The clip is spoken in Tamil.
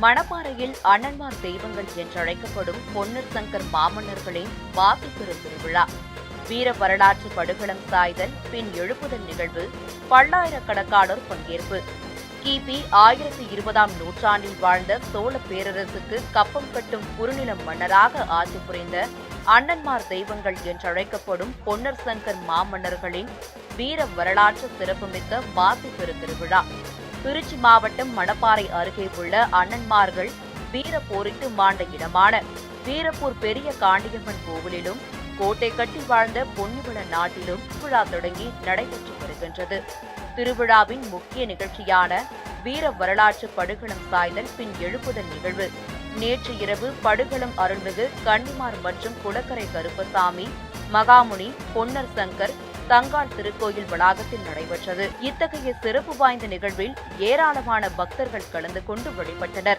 மணப்பாறையில் அண்ணன்மார் தெய்வங்கள் என்றழைக்கப்படும் பொன்னர் சங்கர் மாமன்னர்களின் வாசிப்பெரு திருவிழா, வீர வரலாற்று படுகளம் சாய்தல் பின் எழுப்புதல் நிகழ்வு, பல்லாயிரக்கணக்கானோர் பங்கேற்பு. கிபி 1020ஆம் நூற்றாண்டில் வாழ்ந்த சோழ பேரரசுக்கு கப்பம் கட்டும் குறுநிலம் மன்னராக ஆட்சி புரிந்த அண்ணன்மார் தெய்வங்கள் என்றழைக்கப்படும் பொன்னர் சங்கர் மாமன்னர்களின் வீர வரலாற்று சிறப்புமிக்க வாசிப்பெரு திருவிழா திருச்சி மாவட்டம் மணப்பாறை அருகே உள்ள அண்ணன்மார்கள் வீர போரிட்டு மாண்ட இடமான வீரப்பூர் பெரிய காண்டியம்மன் கோவிலிலும் கோட்டை கட்டி வாழ்ந்த பொன்னிவள நாட்டிலும் விழா தொடங்கி நடைபெற்று வருகின்றது. திருவிழாவின் முக்கிய நிகழ்ச்சியான வீர வரலாற்று படுகளம் சாய்தல் பின் எழுப்புதல் நிகழ்வு நேற்று இரவு படுகளம் அருள்மிகு கன்னிமார் மற்றும் குளக்கரை கருப்பசாமி மகாமுனி பொன்னர் சங்கர் தங்காள் திருக்கோயில் வளாகத்தில் நடைபெற்றது. இத்தகைய சிறப்பு வாய்ந்த நிகழ்வில் ஏராளமான பக்தர்கள் கலந்து கொண்டு வழிபட்டனர்.